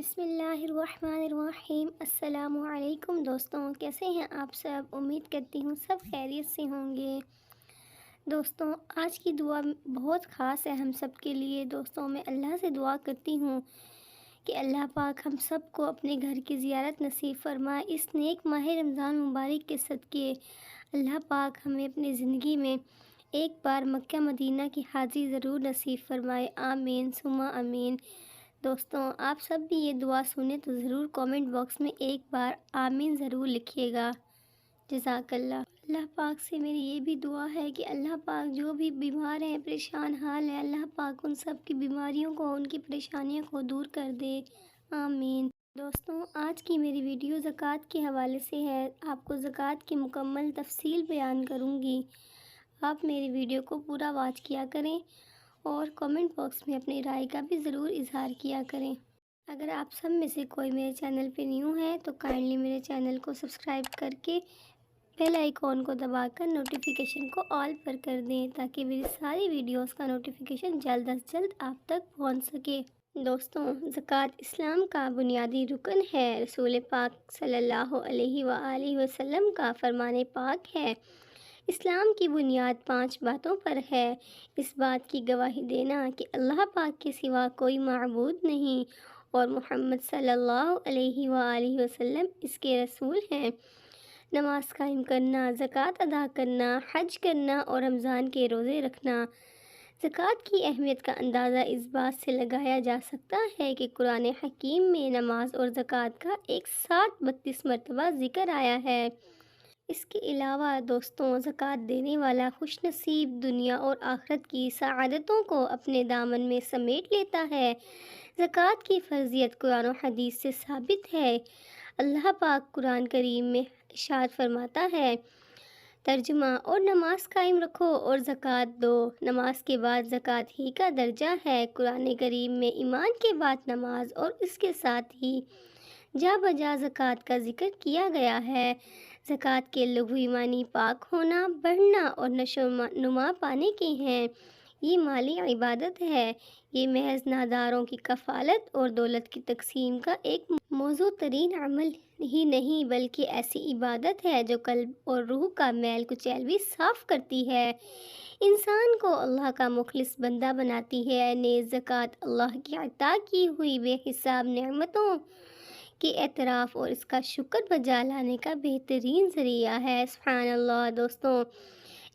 بسم اللہ الرحمن الرحیم۔ السلام علیکم دوستوں، کیسے ہیں آپ سب؟ امید کرتی ہوں سب خیریت سے ہوں گے۔ دوستوں، آج کی دعا بہت خاص ہے ہم سب کے لیے۔ دوستوں، میں اللہ سے دعا کرتی ہوں کہ اللہ پاک ہم سب کو اپنے گھر کی زیارت نصیب فرمائے۔ اس نیک ماہ رمضان مبارک کے صدقے اللہ پاک ہمیں اپنی زندگی میں ایک بار مکہ مدینہ کی حاضری ضرور نصیب فرمائے۔ آمین ثم آمین۔ دوستوں، آپ سب بھی یہ دعا سنیں تو ضرور کامنٹ باکس میں ایک بار آمین ضرور لکھیے گا۔ جزاک اللہ۔ اللہ پاک سے میری یہ بھی دعا ہے کہ اللہ پاک جو بھی بیمار ہیں، پریشان حال ہے، اللہ پاک ان سب کی بیماریوں کو، ان کی پریشانیوں کو دور کر دے۔ آمین۔ دوستوں، آج کی میری ویڈیو زکوٰۃ کے حوالے سے ہے۔ آپ کو زکوٰۃ کی مکمل تفصیل بیان کروں گی۔ آپ میری ویڈیو کو پورا واچ کیا کریں اور کامنٹ باکس میں اپنی رائے کا بھی ضرور اظہار کیا کریں۔ اگر آپ سب میں سے کوئی میرے چینل پہ نیو ہے تو کائنڈلی میرے چینل کو سبسکرائب کر کے بیل آئیکن کو دبا کر نوٹیفیکیشن کو آل پر کر دیں تاکہ میری ساری ویڈیوز کا نوٹیفیکیشن جلد از جلد آپ تک پہنچ سکے۔ دوستوں، زکوٰۃ اسلام کا بنیادی رکن ہے۔ رسول پاک صلی اللہ علیہ وآلہ وسلم کا فرمان پاک ہے، اسلام کی بنیاد 5 باتوں پر ہے۔ اس بات کی گواہی دینا کہ اللہ پاک کے سوا کوئی معبود نہیں اور محمد صلی اللہ علیہ وآلہ وسلم اس کے رسول ہیں، نماز قائم کرنا، زکوٰۃ ادا کرنا، حج کرنا اور رمضان کے روزے رکھنا۔ زکوٰۃ کی اہمیت کا اندازہ اس بات سے لگایا جا سکتا ہے کہ قرآن حکیم میں نماز اور زکوٰۃ کا ایک ساتھ 32 مرتبہ ذکر آیا ہے۔ اس کے علاوہ دوستوں، زکوٰۃ دینے والا خوش نصیب دنیا اور آخرت کی سعادتوں کو اپنے دامن میں سمیٹ لیتا ہے۔ زکوٰۃ کی فرضیت قرآن و حدیث سے ثابت ہے۔ اللہ پاک قرآن کریم میں ارشاد فرماتا ہے، ترجمہ: اور نماز قائم رکھو اور زکوٰۃ دو۔ نماز کے بعد زکوٰۃ ہی کا درجہ ہے۔ قرآن کریم میں ایمان کے بعد نماز اور اس کے ساتھ ہی جا بجا زکوٰۃ کا ذکر کیا گیا ہے۔ زکوٰۃ کے لغوی معنی پاک ہونا، بڑھنا اور نشو و نما پانے کے ہیں۔ یہ مالی عبادت ہے۔ یہ محض ناداروں کی کفالت اور دولت کی تقسیم کا ایک موزوں ترین عمل ہی نہیں بلکہ ایسی عبادت ہے جو قلب اور روح کا میل کچیل بھی صاف کرتی ہے، انسان کو اللہ کا مخلص بندہ بناتی ہے۔ نیز زکوٰۃ اللہ کی عطا کی ہوئی بے حساب نعمتوں کے اعتراف اور اس کا شکر بجا لانے کا بہترین ذریعہ ہے۔ سبحان اللہ۔ دوستوں،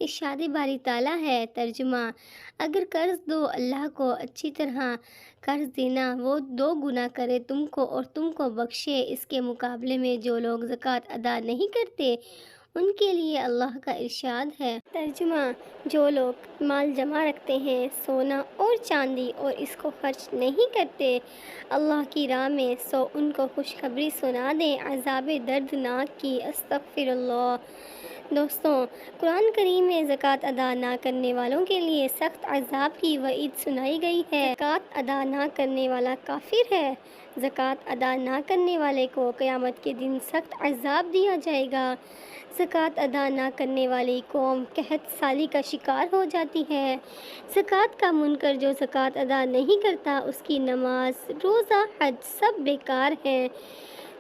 ارشاد باری تعالیٰ ہے، ترجمہ: اگر قرض دو اللہ کو اچھی طرح قرض دینا، وہ 2 گنا کرے تم کو اور تم کو بخشے۔ اس کے مقابلے میں جو لوگ زکوٰۃ ادا نہیں کرتے ان کے لیے اللہ کا ارشاد ہے، ترجمہ: جو لوگ مال جمع رکھتے ہیں، سونا اور چاندی، اور اس کو خرچ نہیں کرتے اللہ کی راہ میں، سو ان کو خوشخبری سنا دیں عذاب دردناک کی۔ استغفر اللہ۔ دوستوں، قرآن کریم میں زکوٰۃ ادا نہ کرنے والوں کے لیے سخت عذاب کی وعید سنائی گئی ہے۔ زکوٰۃ ادا نہ کرنے والا کافر ہے۔ زکوٰۃ ادا نہ کرنے والے کو قیامت کے دن سخت عذاب دیا جائے گا۔ زکوٰۃ ادا نہ کرنے والی قوم قحط سالی کا شکار ہو جاتی ہے۔ زکوٰۃ کا منکر جو زکوٰۃ ادا نہیں کرتا، اس کی نماز، روزہ، حج سب بیکار ہیں۔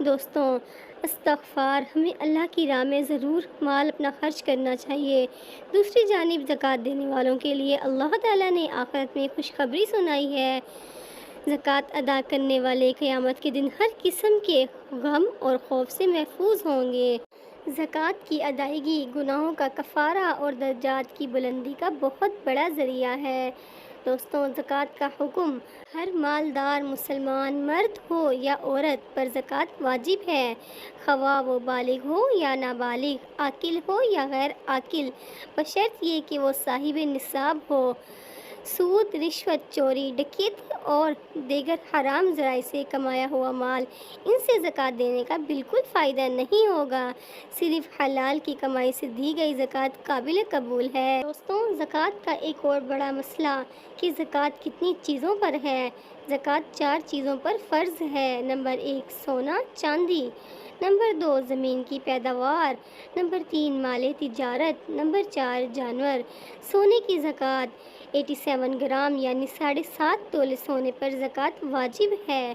دوستوں، استغفار، ہمیں اللہ کی راہ میں ضرور مال اپنا خرچ کرنا چاہیے۔ دوسری جانب زکوٰۃ دینے والوں کے لیے اللہ تعالیٰ نے آخرت میں خوشخبری سنائی ہے۔ زکوٰۃ ادا کرنے والے قیامت کے دن ہر قسم کے غم اور خوف سے محفوظ ہوں گے۔ زکوٰۃ کی ادائیگی گناہوں کا کفارہ اور درجات کی بلندی کا بہت بڑا ذریعہ ہے۔ دوستوں، زکوٰۃ کا حکم ہر مالدار مسلمان مرد ہو یا عورت پر زکوٰۃ واجب ہے، خواہ وہ بالغ ہو یا نابالغ، عاقل ہو یا غیر عاقل، بشرط یہ کہ وہ صاحب نصاب ہو۔ سود، رشوت، چوری، ڈکیتی اور دیگر حرام ذرائع سے کمایا ہوا مال، ان سے زکوٰۃ دینے کا بالکل فائدہ نہیں ہوگا۔ صرف حلال کی کمائی سے دی گئی زکوٰۃ قابل قبول ہے۔ دوستوں، زکوٰۃ کا ایک اور بڑا مسئلہ کہ زکوٰۃ کتنی چیزوں پر ہے۔ زکوٰۃ 4 چیزوں پر فرض ہے۔ نمبر 1 سونا چاندی، نمبر 2 زمین کی پیداوار، نمبر 3 مال تجارت، نمبر 4 جانور۔ سونے کی زکوٰۃ 87 گرام یعنی 7.5 تولے سونے پر زکوٰۃ واجب ہے۔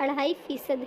2.5%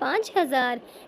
5000,